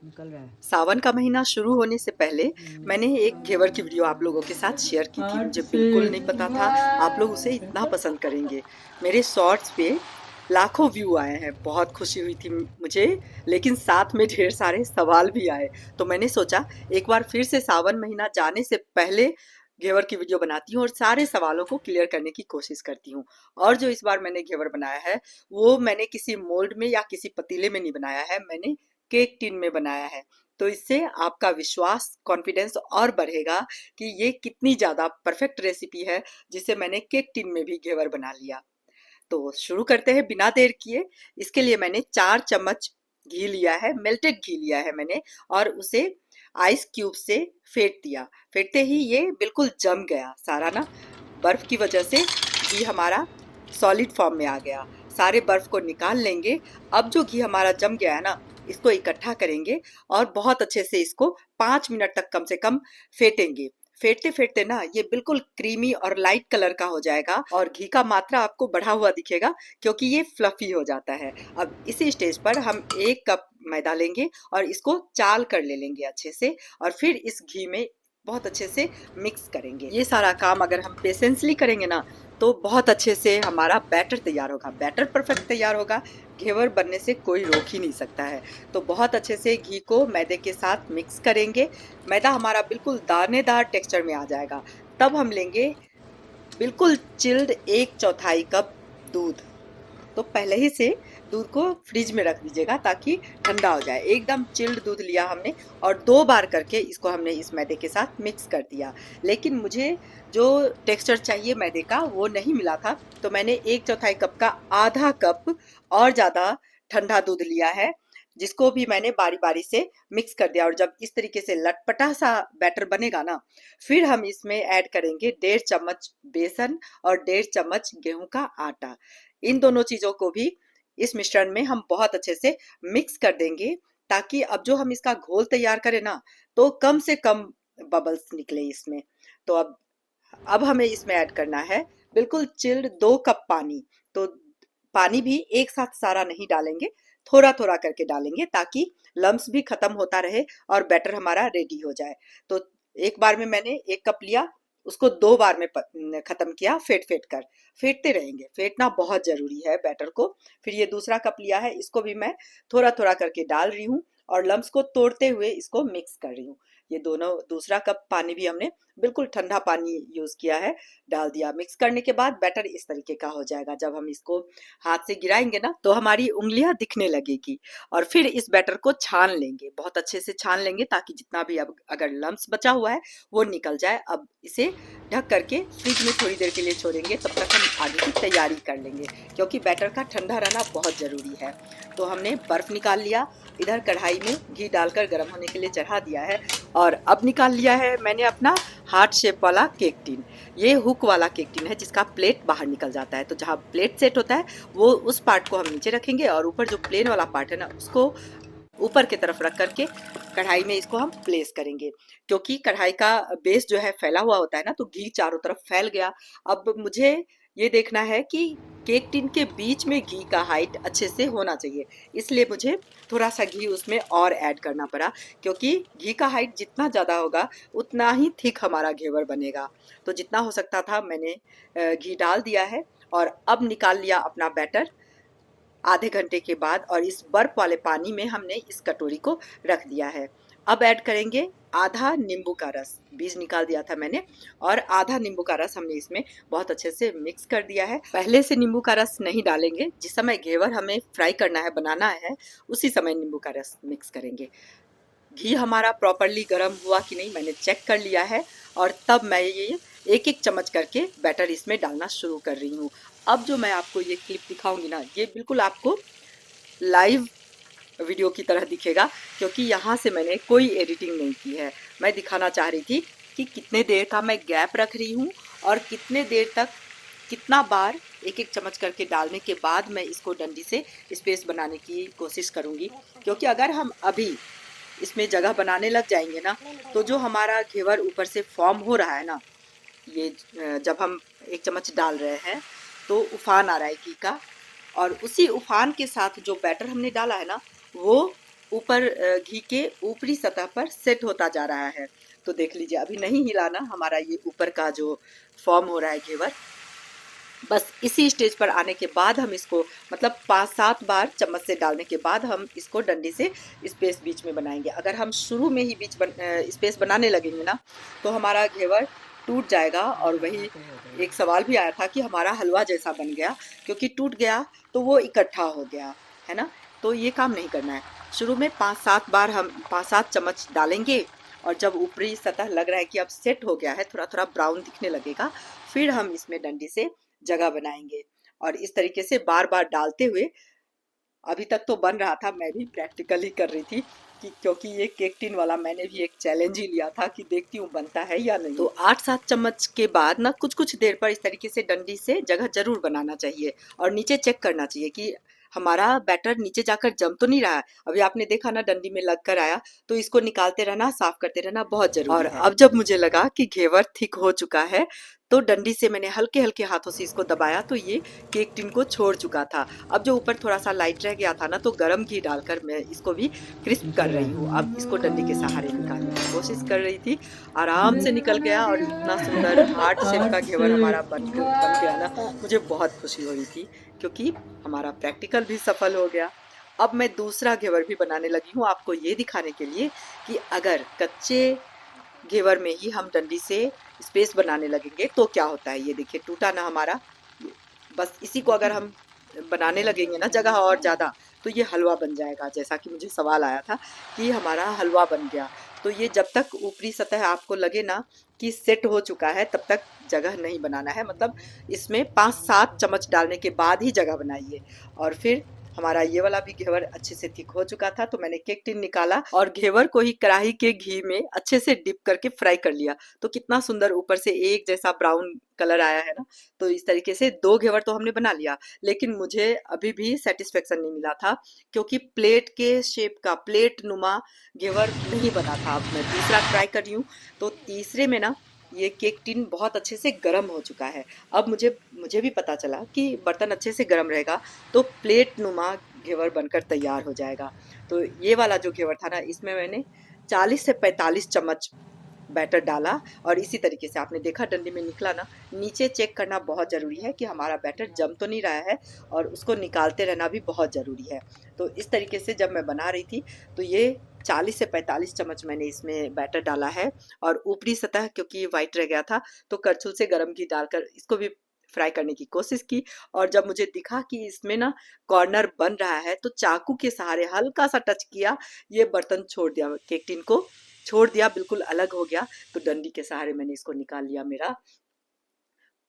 निकल रहा है। सावन का महीना शुरू होने से पहले मैंने एक घेवर की वीडियो आप लोगों के साथ शेयर की थी। हार्ट मुझे से बिल्कुल नहीं पता था आप लोग उसे बात। इतना पसंद करेंगे। मेरे शॉर्ट्स पे लाखों व्यू आए हैं, बहुत खुशी हुई थी मुझे। लेकिन साथ में ढेर सारे सवाल भी आए। तो मैंने सोचा एक बार फिर से सावन महीना जाने से पहले घेवर की वीडियो बनाती हूँ और सारे सवालों को क्लियर करने की कोशिश करती हूँ। और जो इस बार मैंने घेवर बनाया है वो मैंने किसी मोल्ड में या किसी पतीले में नहीं बनाया है, मैंने केक टिन में बनाया है। तो इससे आपका विश्वास, कॉन्फिडेंस और बढ़ेगा कि ये कितनी ज़्यादा परफेक्ट रेसिपी है जिसे मैंने केक टिन में भी घेवर बना लिया। तो शुरू करते हैं बिना देर किए। इसके लिए मैंने 4 चम्मच घी लिया है, मेल्टेड घी लिया है मैंने, और उसे आइस क्यूब से फेंट दिया। फेंटते ही ये बिल्कुल जम गया सारा ना, बर्फ की वजह से घी हमारा सॉलिड फॉर्म में आ गया। सारे बर्फ को निकाल लेंगे। अब जो घी हमारा जम गया है ना, इसको इकट्ठा करेंगे और बहुत अच्छे से इसको 5 मिनट तक कम से कम फेंटेंगे। फेंटते फेंटते ना ये बिल्कुल क्रीमी और लाइट कलर का हो जाएगा और घी का मात्रा आपको बढ़ा हुआ दिखेगा क्योंकि ये फ्लफी हो जाता है। अब इसी स्टेज पर हम 1 कप मैदा लेंगे और इसको चाल कर ले लेंगे अच्छे से, और फिर इस घी में बहुत अच्छे से मिक्स करेंगे। ये सारा काम अगर हम पेशेंसली करेंगे ना तो बहुत अच्छे से हमारा बैटर तैयार होगा। बैटर परफेक्ट तैयार होगा, घेवर बनने से कोई रोक ही नहीं सकता है। तो बहुत अच्छे से घी को मैदे के साथ मिक्स करेंगे। मैदा हमारा बिल्कुल दानेदार टेक्सचर में आ जाएगा। तब हम लेंगे बिल्कुल चिल्ड 1/4 कप दूध। तो पहले ही से दूध को फ्रिज में रख दीजिएगा ताकि ठंडा हो जाए। एकदम चिल्ड दूध लिया हमने और 2 बार करके इसको हमने इस मैदे के साथ मिक्स कर दिया। लेकिन मुझे जो टेक्सचर चाहिए मैदे का वो नहीं मिला था, तो मैंने 1/4 कप का आधा कप और ज़्यादा ठंडा दूध लिया है, जिसको भी मैंने बारी बारी से मिक्स कर दिया। और जब इस तरीके से लटपटा सा बैटर बनेगा ना, फिर हम इसमें ऐड करेंगे 1.5 चम्मच बेसन और 1.5 चम्मच गेहूं का आटा। इन दोनों चीज़ों को भी इस मिश्रण में हम बहुत अच्छे से मिक्स कर देंगे ताकि अब जो हम इसका घोल तैयार करें ना, तो कम से कम बबल्स निकले इसमें। तो अब हमें इसमें ऐड करना है बिल्कुल चिल्ड 2 कप पानी। तो पानी भी एक साथ सारा नहीं डालेंगे, थोड़ा थोड़ा करके डालेंगे ताकि लम्स भी खत्म होता रहे और बैटर हमारा रेडी हो जाए। तो एक बार में मैंने 1 कप लिया, उसको 2 बार में खत्म किया फेंट फेंट कर। फेंटते रहेंगे, फेंटना बहुत जरूरी है बैटर को। फिर ये दूसरा कप लिया है, इसको भी मैं थोड़ा थोड़ा करके डाल रही हूँ और लम्स को तोड़ते हुए इसको मिक्स कर रही हूँ। ये दोनों दूसरा कप पानी भी हमने बिल्कुल ठंडा पानी यूज किया है, डाल दिया। मिक्स करने के बाद बैटर इस तरीके का हो जाएगा। जब हम इसको हाथ से गिराएंगे ना तो हमारी उंगलियां दिखने लगेगी। और फिर इस बैटर को छान लेंगे, बहुत अच्छे से छान लेंगे ताकि जितना भी अब अगर लम्स बचा हुआ है वो निकल जाए। अब इसे ढक करके फ्रिज में थोड़ी देर के लिए छोड़ेंगे, तब तक हम आगे की तैयारी कर लेंगे क्योंकि बैटर का ठंडा रहना बहुत ज़रूरी है। तो हमने बर्फ़ निकाल लिया, इधर कढ़ाई में घी डालकर गर्म होने के लिए चढ़ा दिया है, और अब निकाल लिया है मैंने अपना हार्ट शेप वाला केक टिन। ये हुक वाला केक टिन है जिसका प्लेट बाहर निकल जाता है। तो जहाँ प्लेट सेट होता है वो उस पार्ट को हम नीचे रखेंगे और ऊपर जो प्लेन वाला पार्ट है ना उसको ऊपर की तरफ रख करके कढ़ाई में इसको हम प्लेस करेंगे। क्योंकि कढ़ाई का बेस जो है फैला हुआ होता है ना, तो घी चारों तरफ फैल गया। अब मुझे ये देखना है कि केक टिन के बीच में घी का हाइट अच्छे से होना चाहिए, इसलिए मुझे थोड़ा सा घी उसमें और ऐड करना पड़ा। क्योंकि घी का हाइट जितना ज़्यादा होगा उतना ही थिक हमारा घेवर बनेगा। तो जितना हो सकता था मैंने घी डाल दिया है और अब निकाल लिया अपना बैटर आधे घंटे के बाद, और इस बर्फ वाले पानी में हमने इस कटोरी को रख दिया है। अब ऐड करेंगे आधा नींबू का रस, बीज निकाल दिया था मैंने, और आधा नींबू का रस हमने इसमें बहुत अच्छे से मिक्स कर दिया है। पहले से नींबू का रस नहीं डालेंगे, जिस समय घेवर हमें फ्राई करना है, बनाना है, उसी समय नींबू का रस मिक्स करेंगे। घी हमारा प्रॉपरली गर्म हुआ कि नहीं मैंने चेक कर लिया है, और तब मैं ये एक एक चम्मच करके बैटर इसमें डालना शुरू कर रही हूँ। अब जो मैं आपको ये क्लिप दिखाऊंगी ना, ये बिल्कुल आपको लाइव वीडियो की तरह दिखेगा क्योंकि यहाँ से मैंने कोई एडिटिंग नहीं की है। मैं दिखाना चाह रही थी कि कितने देर का मैं गैप रख रही हूँ और कितने देर तक कितना बार एक एक चम्मच करके डालने के बाद मैं इसको डंडी से स्पेस बनाने की कोशिश करूँगी। क्योंकि अगर हम अभी इसमें जगह बनाने लग जाएंगे ना, तो जो हमारा घेवर ऊपर से फॉर्म हो रहा है ना, ये जब हम 1 चम्मच डाल रहे हैं तो उफान आ रहा है घी का, और उसी उफान के साथ जो बैटर हमने डाला है ना वो ऊपर घी के ऊपरी सतह पर सेट होता जा रहा है। तो देख लीजिए, अभी नहीं हिलाना, हमारा ये ऊपर का जो फॉर्म हो रहा है घेवर, बस इसी स्टेज पर आने के बाद हम इसको मतलब 5-7 बार चम्मच से डालने के बाद हम इसको डंडी से स्पेस बीच में बनाएंगे। अगर हम शुरू में ही स्पेस बनाने लगेंगे ना, तो हमारा घेवर टूट जाएगा। और वही एक सवाल भी आया था कि हमारा हलवा जैसा बन गया, क्योंकि टूट गया तो वो इकट्ठा हो गया, है ना। तो ये काम नहीं करना है। शुरू में 5-7 बार हम 5-7 चम्मच डालेंगे, और जब ऊपरी सतह लग रहा है कि अब सेट हो गया है, थोड़ा थोड़ा ब्राउन दिखने लगेगा, फिर हम इसमें डंडी से जगह बनाएंगे। और इस तरीके से बार बार डालते हुए, अभी तक तो बन रहा था, मैं भी प्रैक्टिकली कर रही थी कि क्योंकि ये केक टिन वाला मैंने भी एक चैलेंज ही लिया था कि देखती हूँ बनता है या नहीं। तो 8-7 चम्मच के बाद ना कुछ कुछ देर पर इस तरीके से डंडी से जगह जरूर बनाना चाहिए, और नीचे चेक करना चाहिए कि हमारा बैटर नीचे जाकर जम तो नहीं रहा है। अभी आपने देखा ना, डंडी में लग कर आया, तो इसको निकालते रहना, साफ करते रहना बहुत जरूरी है। और अब जब मुझे लगा कि घेवर थिक हो चुका है, तो डंडी से मैंने हल्के हल्के हाथों से इसको दबाया, तो ये केक टिन को छोड़ चुका था। अब जो ऊपर थोड़ा सा लाइट रह गया था ना, तो गरम घी डालकर मैं इसको भी क्रिस्प कर रही हूँ। अब इसको डंडी के सहारे निकालने की कोशिश कर रही थी, आराम से निकल गया, और इतना सुंदर हार्ट शेप का घेवर हमारा बन गया ना, मुझे बहुत खुशी हो रही थी, क्योंकि हमारा प्रैक्टिकल भी सफल हो गया। अब मैं दूसरा घेवर भी बनाने लगी हूँ, आपको ये दिखाने के लिए कि अगर कच्चे घेवर में ही हम डंडी से स्पेस बनाने लगेंगे तो क्या होता है। ये देखिए, टूटा ना हमारा। बस इसी को अगर हम बनाने लगेंगे ना जगह और ज़्यादा, तो ये हलवा बन जाएगा। जैसा कि मुझे सवाल आया था कि हमारा हलवा बन गया, तो ये जब तक ऊपरी सतह आपको लगे ना कि सेट हो चुका है, तब तक जगह नहीं बनाना है। मतलब इसमें 5-7 चम्मच डालने के बाद ही जगह बनाइए। और फिर हमारा ये वाला भी घेवर अच्छे से थिक हो चुका था, तो मैंने केक टिन निकाला और घेवर को ही कढ़ाई के घी में अच्छे से डिप करके फ्राई कर लिया। तो कितना सुंदर ऊपर से एक जैसा ब्राउन कलर आया है ना। तो इस तरीके से 2 घेवर तो हमने बना लिया, लेकिन मुझे अभी भी सेटिस्फेक्शन नहीं मिला था, क्योंकि प्लेट के शेप का प्लेट नुमा घेवर नहीं बना था। अब मैं तीसरा ट्राई कर रही हूँ, तो तीसरे में ना ये केक टिन बहुत अच्छे से गर्म हो चुका है। अब मुझे भी पता चला कि बर्तन अच्छे से गर्म रहेगा तो प्लेट नुमा घेवर बनकर तैयार हो जाएगा। तो ये वाला जो घेवर था ना, इसमें मैंने 40 से 45 चम्मच बैटर डाला, और इसी तरीके से आपने देखा डंडी में निकला ना। नीचे चेक करना बहुत ज़रूरी है कि हमारा बैटर जम तो नहीं रहा है, और उसको निकालते रहना भी बहुत ज़रूरी है। तो इस तरीके से जब मैं बना रही थी, तो ये 40 से 45 चम्मच मैंने इसमें बैटर डाला है, और ऊपरी सतह क्योंकि वाइट रह गया था, तो करछुल से गर्म घी डालकर इसको भी फ्राई करने की कोशिश की। और जब मुझे दिखा कि इसमें ना कॉर्नर बन रहा है, तो चाकू के सहारे हल्का सा टच किया, ये बर्तन छोड़ दिया, केक टिन को छोड़ दिया, बिल्कुल अलग हो गया। तो डंडी के सहारे मैंने इसको निकाल लिया, मेरा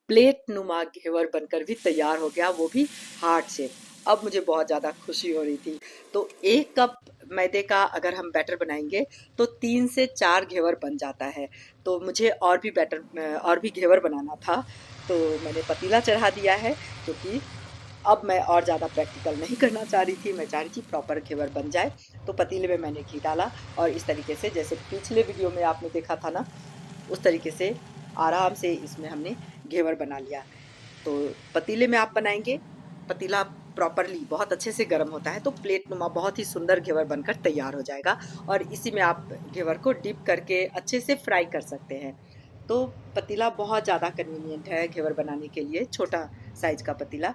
प्लेट नुमा घेवर बनकर भी तैयार हो गया, वो भी हार्ट से। अब मुझे बहुत ज़्यादा खुशी हो रही थी। तो 1 कप मैदे का अगर हम बैटर बनाएंगे, तो 3 से 4 घेवर बन जाता है। तो मुझे और भी घेवर बनाना था, तो मैंने पतीला चढ़ा दिया है, क्योंकि अब मैं और ज़्यादा प्रैक्टिकल नहीं करना चाह रही थी, मैं चाह रही थी प्रॉपर घेवर बन जाए। तो पतीले में मैंने घी डाला, और इस तरीके से जैसे पिछले वीडियो में आपने देखा था ना, उस तरीके से आराम से इसमें हमने घेवर बना लिया। तो पतीले में आप बनाएंगे, पतीला प्रॉपरली बहुत अच्छे से गर्म होता है, तो प्लेट नुमा बहुत ही सुंदर घेवर बनकर तैयार हो जाएगा। और इसी में आप घेवर को डिप करके अच्छे से फ्राई कर सकते हैं। तो पतीला बहुत ज़्यादा कन्वीनियंट है घेवर बनाने के लिए, छोटा साइज का पतीला।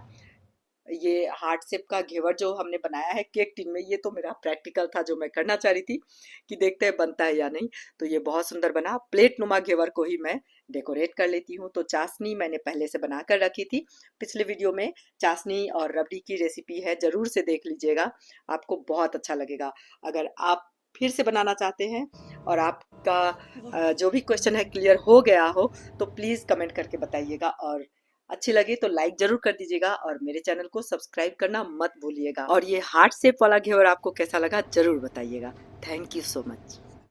ये हार्ट शेप का घेवर जो हमने बनाया है केक टिन में, ये तो मेरा प्रैक्टिकल था, जो मैं करना चाह रही थी कि देखते हैं बनता है या नहीं। तो ये बहुत सुंदर बना। प्लेट नुमा घेवर को ही मैं डेकोरेट कर लेती हूँ। तो चाशनी मैंने पहले से बना कर रखी थी, पिछले वीडियो में चाशनी और रबड़ी की रेसिपी है, ज़रूर से देख लीजिएगा, आपको बहुत अच्छा लगेगा। अगर आप फिर से बनाना चाहते हैं और आपका जो भी क्वेश्चन है क्लियर हो गया हो, तो प्लीज़ कमेंट करके बताइएगा, और अच्छी लगी तो लाइक जरूर कर दीजिएगा, और मेरे चैनल को सब्सक्राइब करना मत भूलिएगा। और ये हार्ट शेप वाला घेवर आपको कैसा लगा जरूर बताइएगा। Thank you so much.